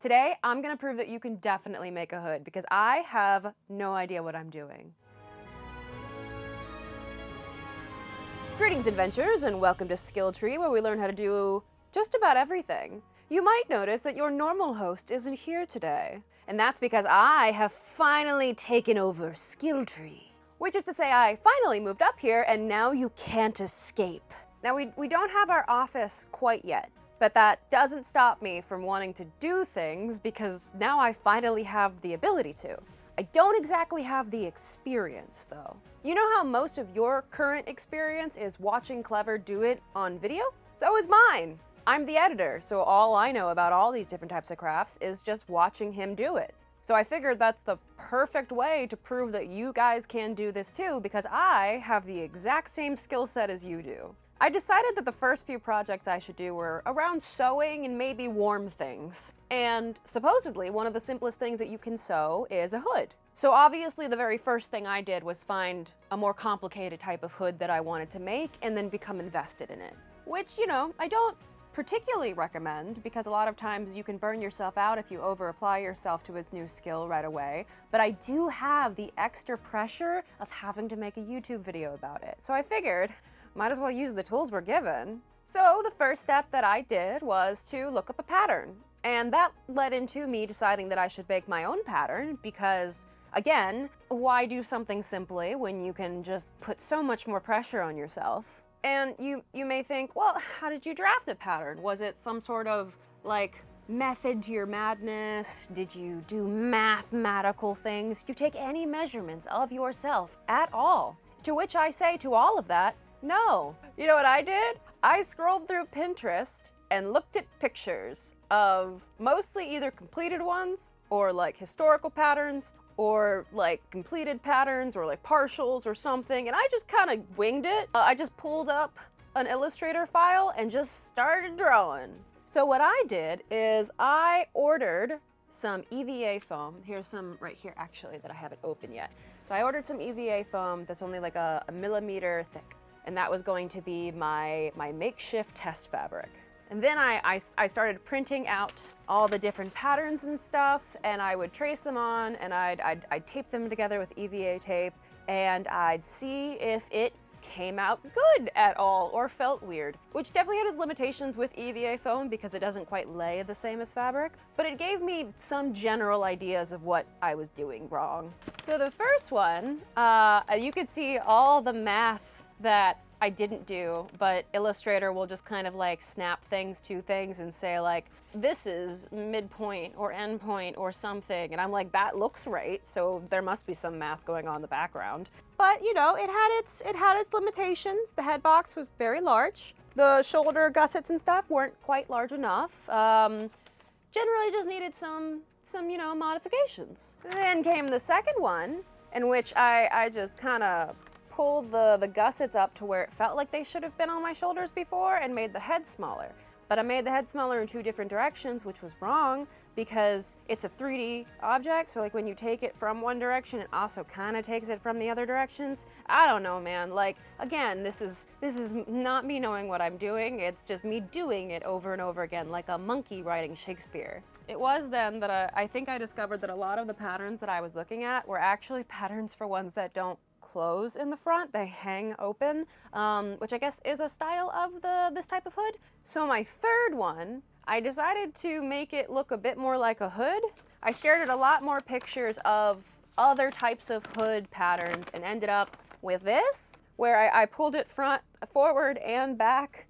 Today, I'm gonna prove that you can definitely make a hood because I have no idea what I'm doing. Greetings, adventurers, and welcome to Skill Tree, where we learn how to do just about everything. You might notice that your normal host isn't here today, and that's because I have finally taken over Skill Tree. Which is to say, I finally moved up here, and now you can't escape. Now, we don't have our office quite yet, but that doesn't stop me from wanting to do things because now I finally have the ability to. I don't exactly have the experience, though. You know how most of your current experience is watching Clever do it on video? So is mine. I'm the editor, so all I know about all these different types of crafts is just watching him do it. So I figured that's the perfect way to prove that you guys can do this too, because I have the exact same skill set as you do. I decided that the first few projects I should do were around sewing and maybe warm things. And supposedly, one of the simplest things that you can sew is a hood. So obviously the very first thing I did was find a more complicated type of hood that I wanted to make and then become invested in it. Which, you know, I don't particularly recommend because a lot of times you can burn yourself out if you over-apply yourself to a new skill right away. But I do have the extra pressure of having to make a YouTube video about it. So I figured, might as well use the tools we're given. So the first step that I did was to look up a pattern. And that led into me deciding that I should make my own pattern because, again, why do something simply when you can just put so much more pressure on yourself? And you may think, well, how did you draft a pattern? Was it some sort of, like, method to your madness? Did you do mathematical things? Did you take any measurements of yourself at all? To which I say to all of that, no. You know what I did? I scrolled through Pinterest and looked at pictures of mostly either completed ones or like historical patterns or like completed patterns or like partials or something, and I just kind of winged it. I just pulled up an Illustrator file and just started drawing. So what I did is I ordered some EVA foam. Here's some right here actually that I haven't opened yet. So I ordered some EVA foam that's only like a millimeter thick. And that was going to be my makeshift test fabric. And then I started printing out all the different patterns and stuff, and I would trace them on, and I'd tape them together with EVA tape, and I'd see if it came out good at all or felt weird, which definitely had its limitations with EVA foam because it doesn't quite lay the same as fabric, but it gave me some general ideas of what I was doing wrong. So the first one, you could see all the math that I didn't do, but Illustrator will just kind of like snap things to things and say like, this is midpoint or endpoint or something. And I'm like, that looks right. So there must be some math going on in the background. But you know, it had its limitations. The head box was very large. The shoulder gussets and stuff weren't quite large enough. Generally just needed some, you know, modifications. Then came the second one in which I just kind of pulled the gussets up to where it felt like they should have been on my shoulders before and made the head smaller. But I made the head smaller in two different directions, which was wrong because it's a 3D object. So like when you take it from one direction, it also kind of takes it from the other directions. I don't know, man. Like, again, this is not me knowing what I'm doing. It's just me doing it over and over again, like a monkey writing Shakespeare. It was then that I think I discovered that a lot of the patterns that I was looking at were actually patterns for ones that don't close in the front, they hang open, which I guess is a style of this type of hood. So my third one, I decided to make it look a bit more like a hood. I stared at a lot more pictures of other types of hood patterns and ended up with this, where I pulled it forward and back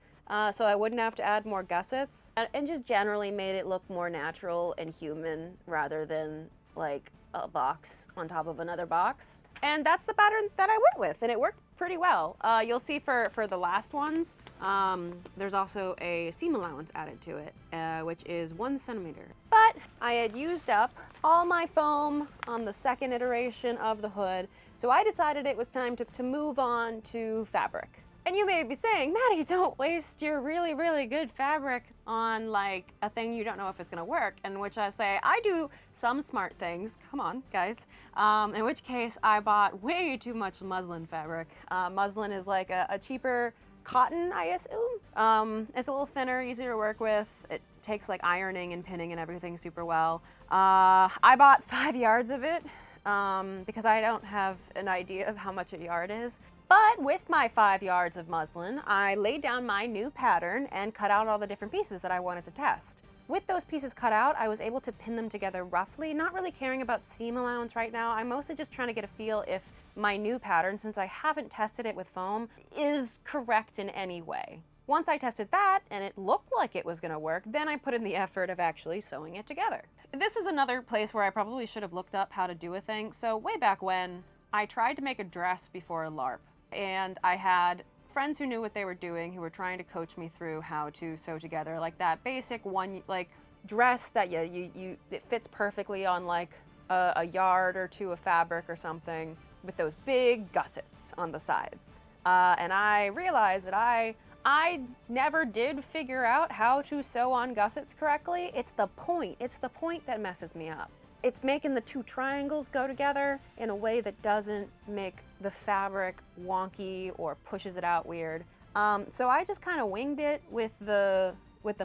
so I wouldn't have to add more gussets, and just generally made it look more natural and human rather than like a box on top of another box. And that's the pattern that I went with, and it worked pretty well. You'll see for the last ones, there's also a seam allowance added to it, which is 1 centimeter. But I had used up all my foam on the second iteration of the hood, so I decided it was time to move on to fabric. And you may be saying, Maddie, don't waste your really, really good fabric on like a thing you don't know if it's gonna work. In which I say, I do some smart things, come on guys. In which case I bought way too much muslin fabric. Muslin is like a cheaper cotton, I assume. It's a little thinner, easier to work with. It takes like ironing and pinning and everything super well. I bought 5 yards of it because I don't have an idea of how much a yard is. But with my 5 yards of muslin, I laid down my new pattern and cut out all the different pieces that I wanted to test. With those pieces cut out, I was able to pin them together roughly, not really caring about seam allowance right now. I'm mostly just trying to get a feel if my new pattern, since I haven't tested it with foam, is correct in any way. Once I tested that and it looked like it was gonna work, then I put in the effort of actually sewing it together. This is another place where I probably should have looked up how to do a thing. So way back when, I tried to make a dress before a LARP, and I had friends who knew what they were doing, who were trying to coach me through how to sew together like that basic one, like dress that it fits perfectly on like a yard or two of fabric or something with those big gussets on the sides. And I realized that I never did figure out how to sew on gussets correctly. It's the point that messes me up. It's making the two triangles go together in a way that doesn't make the fabric wonky or pushes it out weird. So I just kind of winged it with the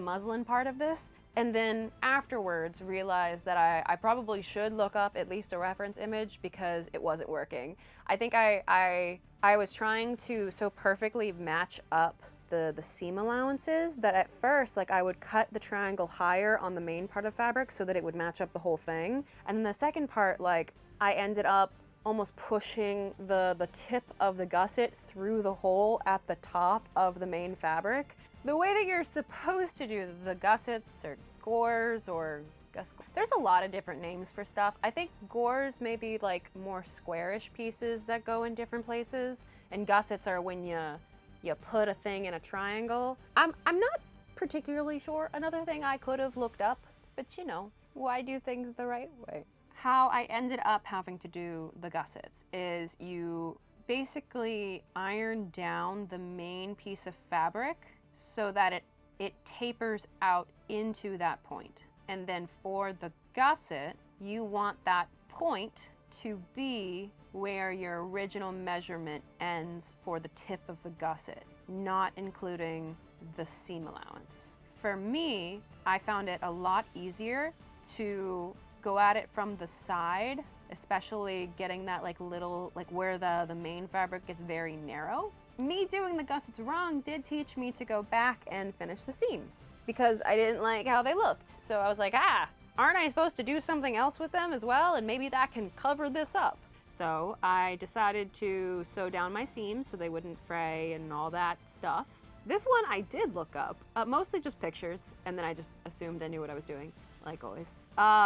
muslin part of this, and then afterwards realized that I probably should look up at least a reference image because it wasn't working. I think I was trying to so perfectly match up the seam allowances that at first, like, I would cut the triangle higher on the main part of fabric so that it would match up the whole thing. And then the second part, like, I ended up almost pushing the tip of the gusset through the hole at the top of the main fabric. The way that you're supposed to do the gussets or gores or there's a lot of different names for stuff. I think gores may be like more squarish pieces that go in different places, and gussets are when you put a thing in a triangle. I'm not particularly sure. Another thing I could have looked up, but you know, why do things the right way? How I ended up having to do the gussets is you basically iron down the main piece of fabric so that it tapers out into that point. And then for the gusset, you want that point to be where your original measurement ends for the tip of the gusset, not including the seam allowance. For me, I found it a lot easier to go at it from the side, especially getting that like little, like where the main fabric gets very narrow. Me doing the gussets wrong did teach me to go back and finish the seams because I didn't like how they looked. So I was like, aren't I supposed to do something else with them as well? And maybe that can cover this up. So I decided to sew down my seams so they wouldn't fray and all that stuff. This one I did look up, mostly just pictures, and then I just assumed I knew what I was doing, like always.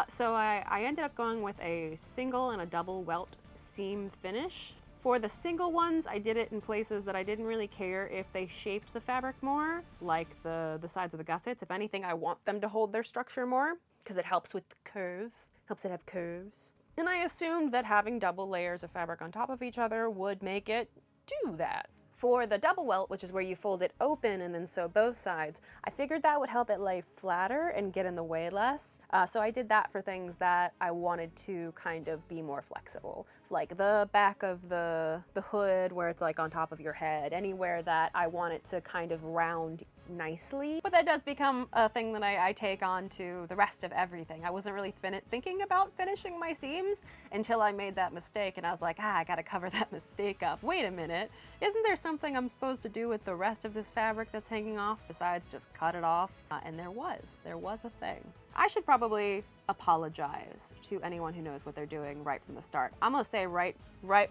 So I ended up going with a single and a double welt seam finish. For the single ones, I did it in places that I didn't really care if they shaped the fabric more, like the sides of the gussets. If anything, I want them to hold their structure more because it helps with the curve, helps it have curves. And I assumed that having double layers of fabric on top of each other would make it do that. For the double welt, which is where you fold it open and then sew both sides, I figured that would help it lay flatter and get in the way less. So I did that for things that I wanted to kind of be more flexible, like the back of the hood where it's like on top of your head, anywhere that I want it to kind of round nicely. But that does become a thing that I take on to the rest of everything. I wasn't really thinking about finishing my seams until I made that mistake, and I was like, I gotta cover that mistake up. Wait a minute, isn't there something I'm supposed to do with the rest of this fabric that's hanging off besides just cut it off? And there was a thing. I should probably apologize to anyone who knows what they're doing right from the start. I'm gonna say right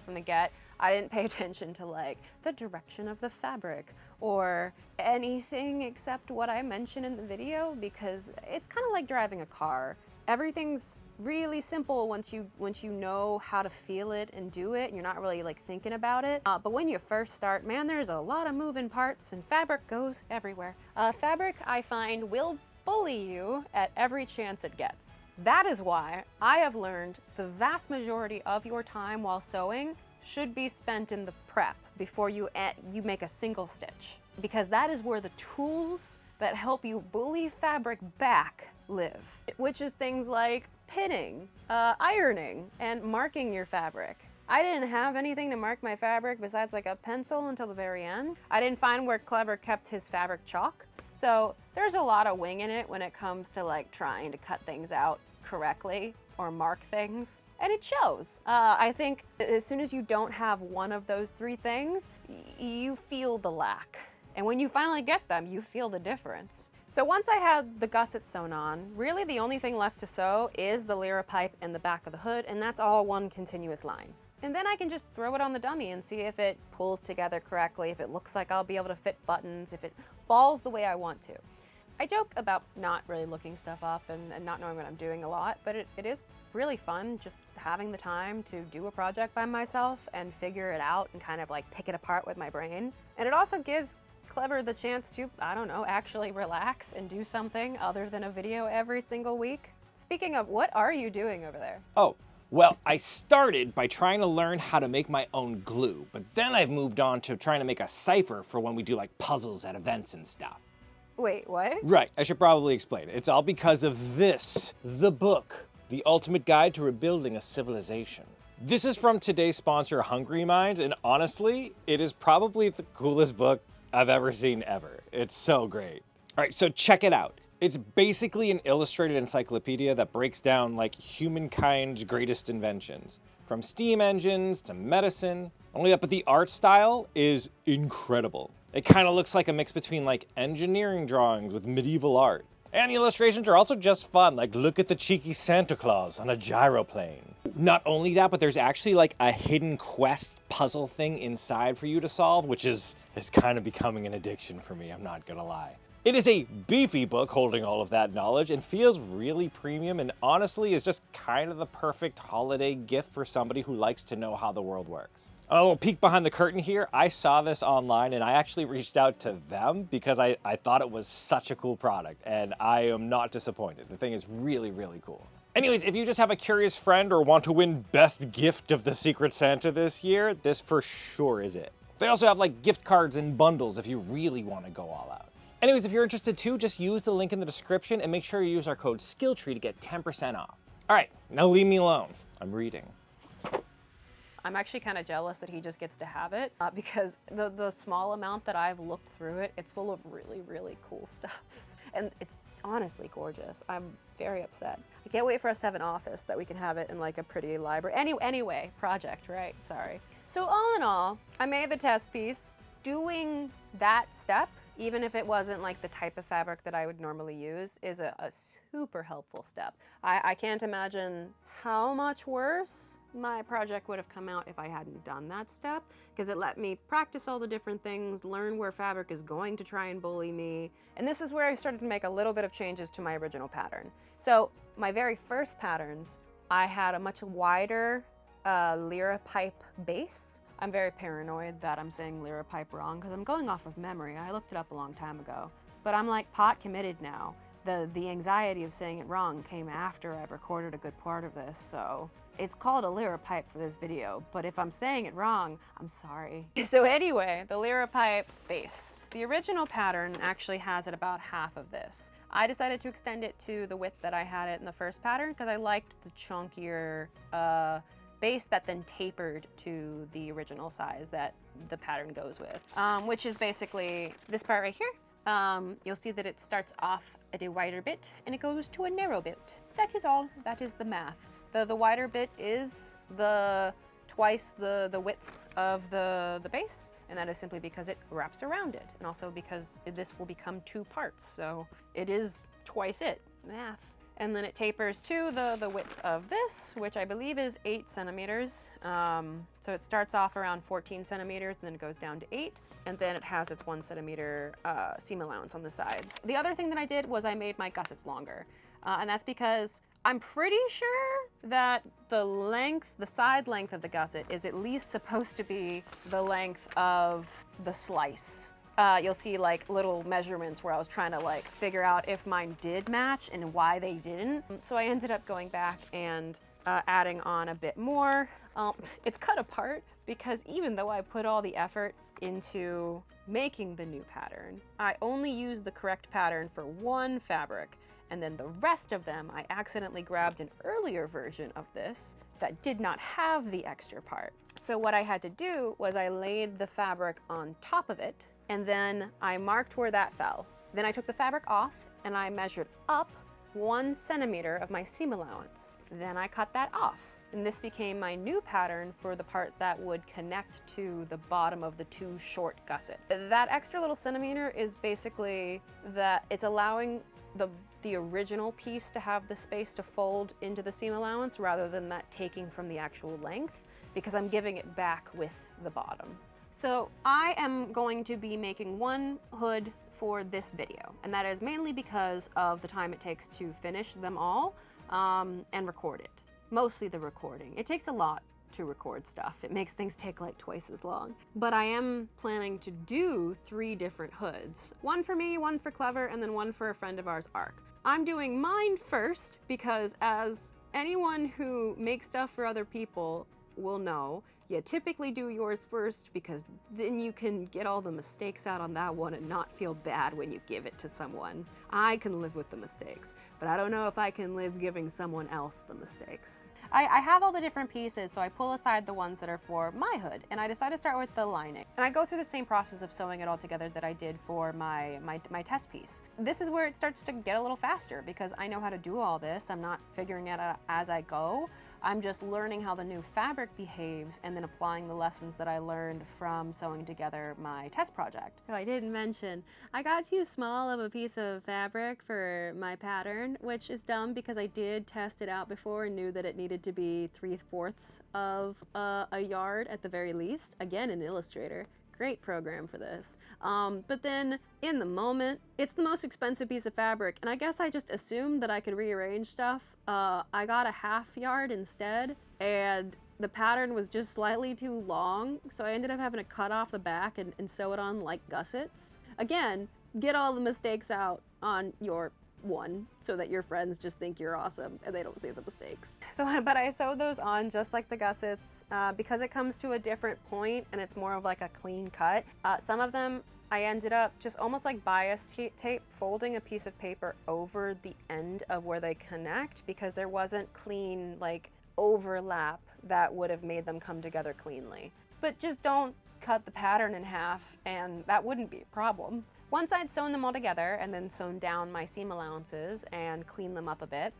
from the get, I didn't pay attention to like the direction of the fabric or anything except what I mentioned in the video, because it's kind of like driving a car. Everything's really simple once you know how to feel it and do it, and you're not really like thinking about it. But when you first start, man, there's a lot of moving parts and fabric goes everywhere. Fabric, I find, will bully you at every chance it gets. That is why I have learned the vast majority of your time while sewing should be spent in the prep before you make a single stitch, because that is where the tools that help you bully fabric back live, which is things like pinning, ironing, and marking your fabric. I didn't have anything to mark my fabric besides like a pencil until the very end. I didn't find where Clever kept his fabric chalk, so There's a lot of wing in it when it comes to like trying to cut things out correctly or mark things, and it shows. I think as soon as you don't have one of those three things, you feel the lack. And when you finally get them, you feel the difference. So once I had the gusset sewn on, really the only thing left to sew is the Liripipe and the back of the hood, and that's all one continuous line. And then I can just throw it on the dummy and see if it pulls together correctly, if it looks like I'll be able to fit buttons, if it falls the way I want to. I joke about not really looking stuff up and not knowing what I'm doing a lot, but it is really fun just having the time to do a project by myself and figure it out and kind of like pick it apart with my brain. And it also gives Clever the chance to, I don't know, actually relax and do something other than a video every single week. Speaking of, what are you doing over there? Oh, well, I started by trying to learn how to make my own glue, but then I've moved on to trying to make a cipher for when we do like puzzles at events and stuff. Wait, what? Right, I should probably explain. It's all because of this, the book, The Ultimate Guide to Rebuilding a Civilization. This is from today's sponsor, Hungry Mind, and honestly, it is probably the coolest book I've ever seen ever. It's so great. All right, so check it out. It's basically an illustrated encyclopedia that breaks down like humankind's greatest inventions, from steam engines to medicine. Only that, but the art style is incredible. It kind of looks like a mix between like engineering drawings with medieval art. And the illustrations are also just fun, like look at the cheeky Santa Claus on a gyroplane. Not only that, but there's actually like a hidden quest puzzle thing inside for you to solve, which is kind of becoming an addiction for me, I'm not gonna lie. It is a beefy book holding all of that knowledge and feels really premium, and honestly is just kind of the perfect holiday gift for somebody who likes to know how the world works. A little peek behind the curtain here, I saw this online and I actually reached out to them because I thought it was such a cool product, and I am not disappointed. The thing is really, really cool. Anyways, if you just have a curious friend or want to win best gift of the Secret Santa this year, this for sure is it. They also have like gift cards and bundles if you really want to go all out. Anyways, if you're interested too, just use the link in the description and make sure you use our code SKILLTREE to get 10% off. All right, now leave me alone. I'm reading. I'm actually kind of jealous that he just gets to have it because the small amount that I've looked through it, it's full of really, really cool stuff. And it's honestly gorgeous. I'm very upset. I can't wait for us to have an office that we can have it in like a pretty library. Anyway, project, right? Sorry. So all in all, I made the test piece. Doing that step, even if it wasn't like the type of fabric that I would normally use, is a super helpful step. I can't imagine how much worse my project would have come out if I hadn't done that step, because it let me practice all the different things, learn where fabric is going to try and bully me. And this is where I started to make a little bit of changes to my original pattern. So my very first patterns, I had a much wider Liripipe base. I'm very paranoid that I'm saying Liripipe wrong because I'm going off of memory. I looked it up a long time ago. But I'm like pot committed now. The anxiety of saying it wrong came after I've recorded a good part of this, so it's called a Liripipe for this video, but if I'm saying it wrong, I'm sorry. So anyway, the Liripipe base. The original pattern actually has it about half of this. I decided to extend it to the width that I had it in the first pattern because I liked the chunkier base that then tapered to the original size that the pattern goes with, which is basically this part right here. You'll see that it starts off at a wider bit and it goes to a narrow bit. That is all. That is the math. The wider bit is twice the width of the base, and that is simply because it wraps around it, and also because this will become 2 parts, so it is twice it. Math. And then it tapers to the width of this, which I believe is 8 centimeters. So it starts off around 14 centimeters, and then it goes down to 8, and then it has its 1 centimeter seam allowance on the sides. The other thing that I did was I made my gussets longer, and that's because I'm pretty sure that the side length of the gusset is at least supposed to be the length of the slice. You'll see like little measurements where I was trying to like figure out if mine did match and why they didn't. So I ended up going back and adding on a bit more. It's cut apart because even though I put all the effort into making the new pattern, I only used the correct pattern for one fabric, and then the rest of them I accidentally grabbed an earlier version of this that did not have the extra part. So what I had to do was I laid the fabric on top of it, and then I marked where that fell. Then I took the fabric off and I measured up 1 centimeter of my seam allowance. Then I cut that off. And this became my new pattern for the part that would connect to the bottom of the 2 short gussets. That extra little centimeter is basically that it's allowing the original piece to have the space to fold into the seam allowance rather than that taking from the actual length, because I'm giving it back with the bottom. So I am going to be making 1 hood for this video, and that is mainly because of the time it takes to finish them all and record it. Mostly the recording. It takes a lot to record stuff. It makes things take like twice as long. But I am planning to do 3 different hoods. 1 for me, 1 for Clever, and then 1 for a friend of ours, Ark. I'm doing mine first because, as anyone who makes stuff for other people will know, you typically do yours first because then you can get all the mistakes out on that one and not feel bad when you give it to someone. I can live with the mistakes, but I don't know if I can live giving someone else the mistakes. I have all the different pieces, so I pull aside the ones that are for my hood, and I decide to start with the lining. And I go through the same process of sewing it all together that I did for my test piece. This is where it starts to get a little faster because I know how to do all this. I'm not figuring it out as I go. I'm just learning how the new fabric behaves and then applying the lessons that I learned from sewing together my test project. Oh, I didn't mention, I got too small of a piece of fabric for my pattern, which is dumb because I did test it out before and knew that it needed to be 3/4 of a yard at the very least. Again, in Illustrator. Great program for this. But then in the moment, it's the most expensive piece of fabric, and I guess I just assumed that I could rearrange stuff. I got a 1/2 yard instead, and the pattern was just slightly too long, so I ended up having to cut off the back and sew it on like gussets. Again, get all the mistakes out on your one so that your friends just think you're awesome and they don't see the mistakes. But I sewed those on just like the gussets because it comes to a different point and it's more of like a clean cut. Some of them I ended up just almost like bias tape folding a piece of paper over the end of where they connect because there wasn't clean like overlap that would have made them come together cleanly. But just don't cut the pattern in half and that wouldn't be a problem. Once I'd sewn them all together and then sewn down my seam allowances and cleaned them up a bit,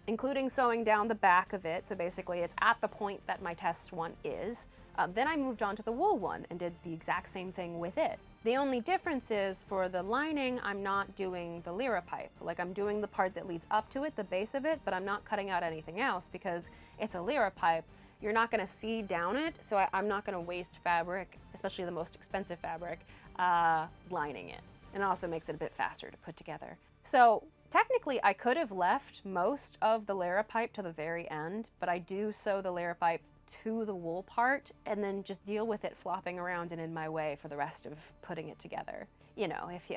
including sewing down the back of it, so basically it's at the point that my test one is, then I moved on to the wool one and did the exact same thing with it. The only difference is for the lining, I'm not doing the Liripipe. Like I'm doing the part that leads up to it, the base of it, but I'm not cutting out anything else because it's a Liripipe. You're not gonna see down it, so I'm not gonna waste fabric, especially the most expensive fabric, lining it. And it also makes it a bit faster to put together. So technically I could have left most of the Liripipe to the very end, but I do sew the Liripipe to the wool part and then just deal with it flopping around and in my way for the rest of putting it together. You know, if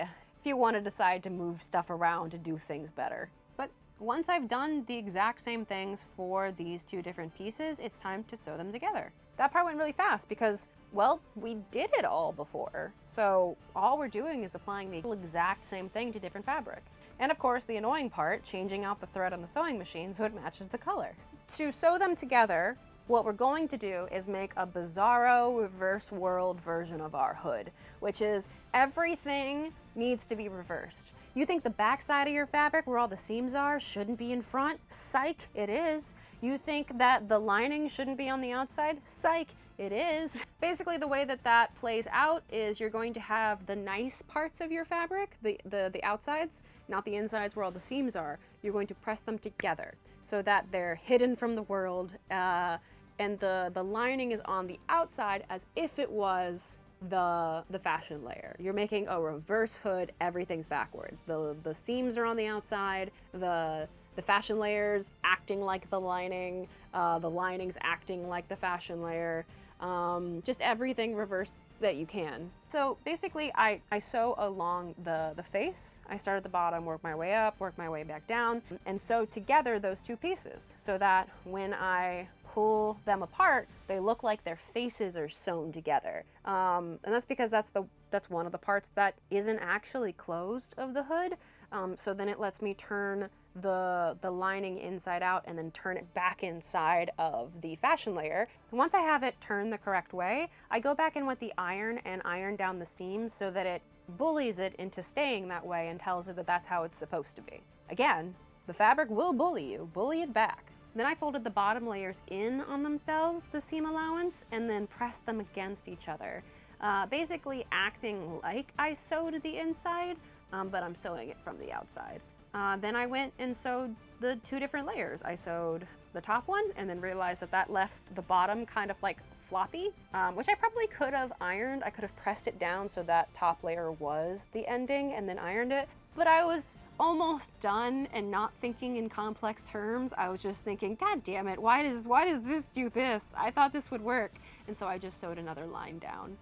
you want to decide to move stuff around to do things better. But once I've done the exact same things for these 2 different pieces, it's time to sew them together. That part went really fast because, well, we did it all before. So all we're doing is applying the exact same thing to different fabric. And of course, the annoying part, changing out the thread on the sewing machine so it matches the color. To sew them together, what we're going to do is make a bizarro reverse world version of our hood, which is everything needs to be reversed. You think the back side of your fabric, where all the seams are, shouldn't be in front? Psych, it is. You think that the lining shouldn't be on the outside? Psych, it is. Basically, the way that that plays out is you're going to have the nice parts of your fabric, the outsides, not the insides where all the seams are. You're going to press them together so that they're hidden from the world, and the lining is on the outside as if it was the fashion layer. You're making a reverse hood, everything's backwards. The seams are on the outside, the fashion layers acting like the lining, the lining's acting like the fashion layer, just everything reversed that you can. So basically I sew along the face. I start at the bottom, work my way up, work my way back down, and sew together those 2 pieces so that when I pull them apart, they look like their faces are sewn together. And that's because that's one of the parts that isn't actually closed of the hood. So then it lets me turn the lining inside out and then turn it back inside of the fashion layer. And once I have it turned the correct way, I go back in with the iron and iron down the seams so that bullies it into staying that way and tells it that that's how it's supposed to be. Again, the fabric will bully you, bully it back. Then I folded the bottom layers in on themselves, the seam allowance, and then pressed them against each other. Basically acting like I sewed the inside, but I'm sewing it from the outside. Then I went and sewed the 2 different layers. I sewed the top one and then realized that that left the bottom kind of like floppy, which I probably could have ironed. I could have pressed it down so that top layer was the ending and then ironed it. But I was almost done and not thinking in complex terms. I was just thinking, God damn it, why does this do this? I thought this would work. And so I just sewed another line down.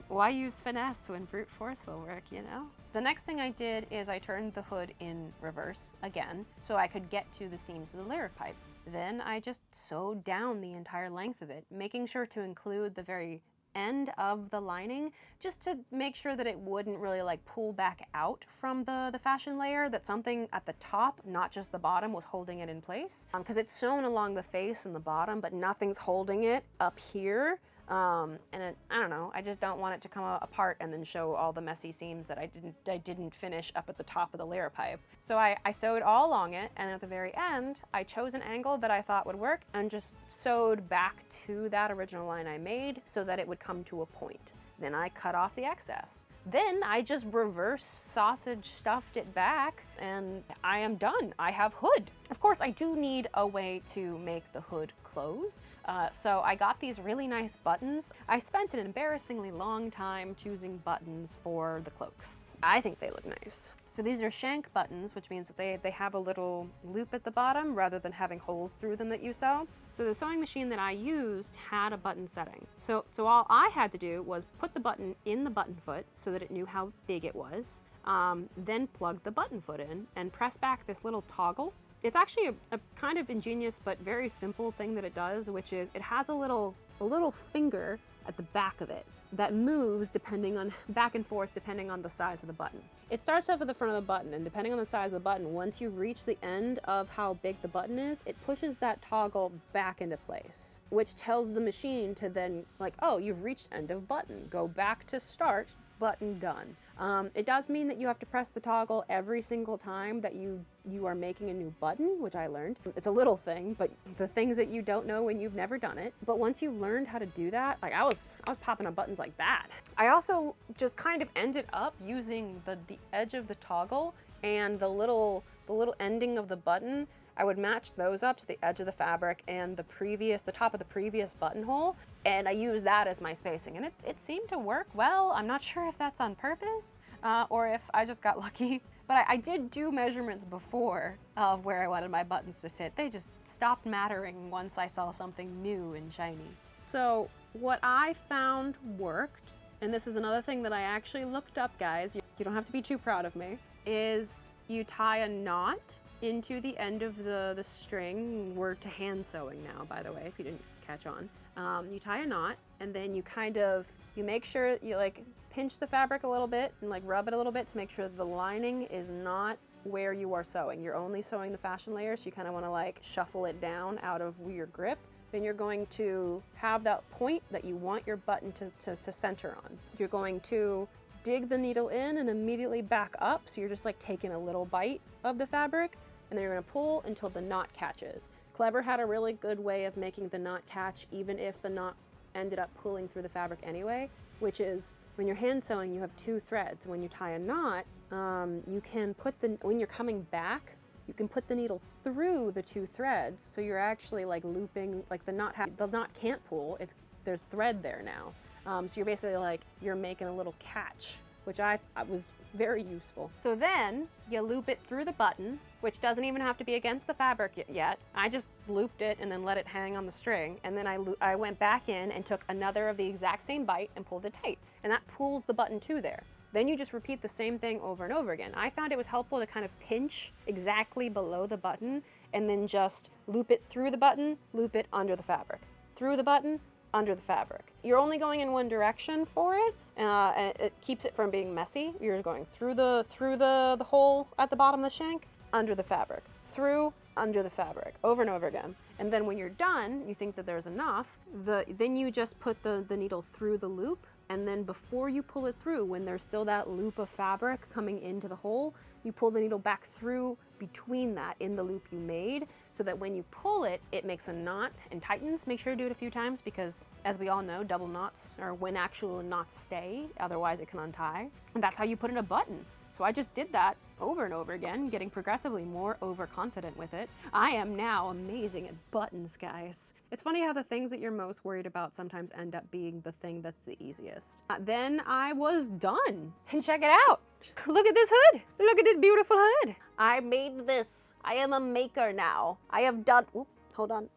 Why use finesse when brute force will work, you know? The next thing I did is I turned the hood in reverse again so I could get to the seams of the Liripipe. Then I just sewed down the entire length of it, making sure to include the very end of the lining just to make sure that it wouldn't really like pull back out from the fashion layer, that something at the top, not just the bottom, was holding it in place. Because it's sewn along the face and the bottom, but nothing's holding it up here. I don't know, I just don't want it to come apart and then show all the messy seams that I didn't finish up at the top of the Liripipe. So I sewed all along it, and at the very end, I chose an angle that I thought would work and just sewed back to that original line I made so that it would come to a point. Then I cut off the excess. Then I just reverse sausage stuffed it back and I am done. I have hood. Of course, I do need a way to make the hood close. So I got these really nice buttons. I spent an embarrassingly long time choosing buttons for the cloaks. I think they look nice. So these are shank buttons, which means that they have a little loop at the bottom rather than having holes through them that you sew. So the sewing machine that I used had a button setting. So all I had to do was put the button in the button foot so that it knew how big it was, then plug the button foot in and press back this little toggle. It's actually a kind of ingenious but very simple thing that it does, which is it has a little finger at the back of it that moves depending on back and forth depending on the size of the button. It starts off at the front of the button, and depending on the size of the button, once you've reached the end of how big the button is, it pushes that toggle back into place, which tells the machine to then like, oh, you've reached end of button, go back to start, button done. It does mean that you have to press the toggle every single time that you are making a new button, which I learned. It's a little thing, but the things that you don't know when you've never done it. But once you've learned how to do that, like I was popping up buttons like that. I also just kind of ended up using the edge of the toggle and the little ending of the button. I would match those up to the edge of the fabric and the top of the previous buttonhole, and I used that as my spacing, and it seemed to work well. I'm not sure if that's on purpose or if I just got lucky, but I did do measurements before of where I wanted my buttons to fit. They just stopped mattering once I saw something new and shiny. So what I found worked, and this is another thing that I actually looked up, guys, you don't have to be too proud of me, is you tie a knot into the end of the string. We're to hand sewing now, by the way, if you didn't catch on. You tie a knot, and then you make sure you like pinch the fabric a little bit and like rub it a little bit to make sure the lining is not where you are sewing. You're only sewing the fashion layer, so you kind of want to like shuffle it down out of your grip. Then you're going to have that point that you want your button to center on. You're going to dig the needle in and immediately back up, so you're just like taking a little bite of the fabric, and then you're going to pull until the knot catches. Clever had a really good way of making the knot catch even if the knot ended up pulling through the fabric anyway, which is when you're hand sewing, you have 2 threads. When you tie a knot, you can when you're coming back, you can put the needle through the 2 threads, so you're actually like looping, like the knot can't pull, there's thread there now. So you're basically like, you're making a little catch, which I was very useful. So then you loop it through the button, which doesn't even have to be against the fabric yet. I just looped it and then let it hang on the string. And then I went back in and took another of the exact same bite and pulled it tight. And that pulls the button to there. Then you just repeat the same thing over and over again. I found it was helpful to kind of pinch exactly below the button and then just loop it through the button, loop it under the fabric. Through the button, under the fabric. You're only going in one direction for it, and it keeps it from being messy. You're going through the hole at the bottom of the shank, under the fabric, through, under the fabric, over and over again. And then when you're done, you think that there's enough, then you just put the needle through the loop and then before you pull it through, when there's still that loop of fabric coming into the hole, you pull the needle back through between that in the loop you made, so that when you pull it, it makes a knot and tightens. Make sure to do it a few times because, as we all know, double knots are when actual knots stay, otherwise it can untie. And that's how you put in a button. So I just did that over and over again, getting progressively more overconfident with it. I am now amazing at buttons, guys. It's funny how the things that you're most worried about sometimes end up being the thing that's the easiest. Then I was done. And check it out. Look at this hood. Look at this beautiful hood. I made this. I am a maker now. I have done, oop, hold on.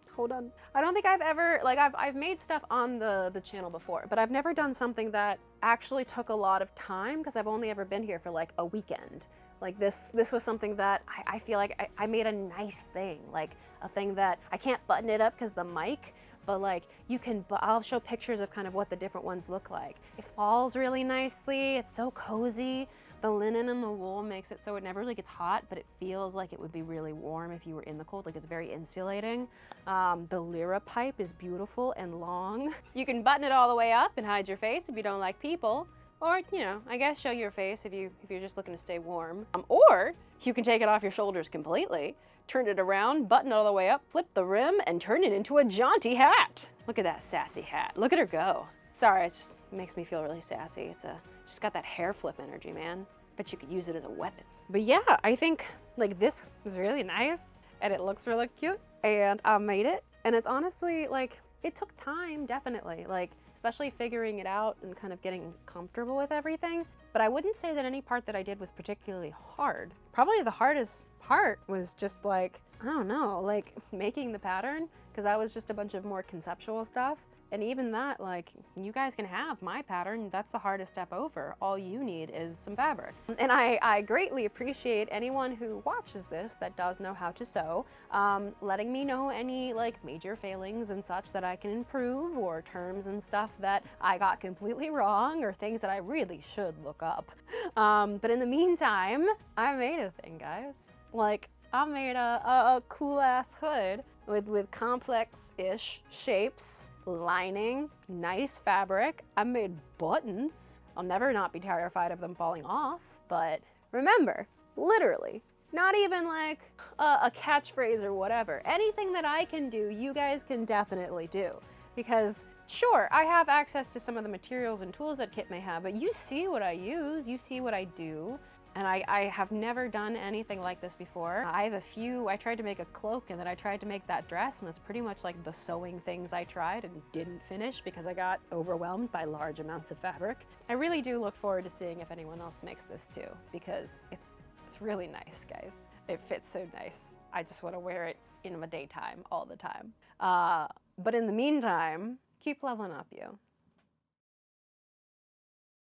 I don't think I've ever, like I've made stuff on the channel before, but I've never done something that actually took a lot of time because I've only ever been here for like a weekend. Like this was something that I feel like I made a nice thing, like a thing that I can't button it up because the mic, but like you can, I'll show pictures of kind of what the different ones look like. It falls really nicely. It's so cozy. The linen and the wool makes it so it never really gets hot, but it feels like it would be really warm if you were in the cold. Like it's very insulating. The Liripipe is beautiful and long. You can button it all the way up and hide your face if you don't like people. Or, you know, I guess show your face if you're just looking to stay warm. Or you can take it off your shoulders completely, turn it around, button it all the way up, flip the rim, and turn it into a jaunty hat. Look at that sassy hat. Look at her go. Sorry, it just makes me feel really sassy. It's just got that hair flip energy, man. Bet you could use it as a weapon. But yeah, I think like this is really nice and it looks really cute and I made it. And it's honestly like, it took time, definitely. Like, especially figuring it out and kind of getting comfortable with everything. But I wouldn't say that any part that I did was particularly hard. Probably the hardest part was just like, I don't know, like making the pattern, because that was just a bunch of more conceptual stuff. And even that, like, you guys can have my pattern. That's the hardest step over. All you need is some fabric. And I greatly appreciate anyone who watches this that does know how to sew, letting me know any like major failings and such that I can improve, or terms and stuff that I got completely wrong, or things that I really should look up. But in the meantime, I made a thing, guys. Like, I made a cool ass hood with complex-ish shapes, lining, nice fabric. I made buttons. I'll never not be terrified of them falling off, but remember, literally, not even like a catchphrase or whatever. Anything that I can do, you guys can definitely do. Because sure, I have access to some of the materials and tools that Kit may have, but you see what I use, you see what I do. And I have never done anything like this before. I tried to make a cloak, and then I tried to make that dress, and that's pretty much like the sewing things I tried and didn't finish because I got overwhelmed by large amounts of fabric. I really do look forward to seeing if anyone else makes this too, because it's really nice, guys. It fits so nice. I just want to wear it in my daytime all the time. But in the meantime, keep leveling up, you.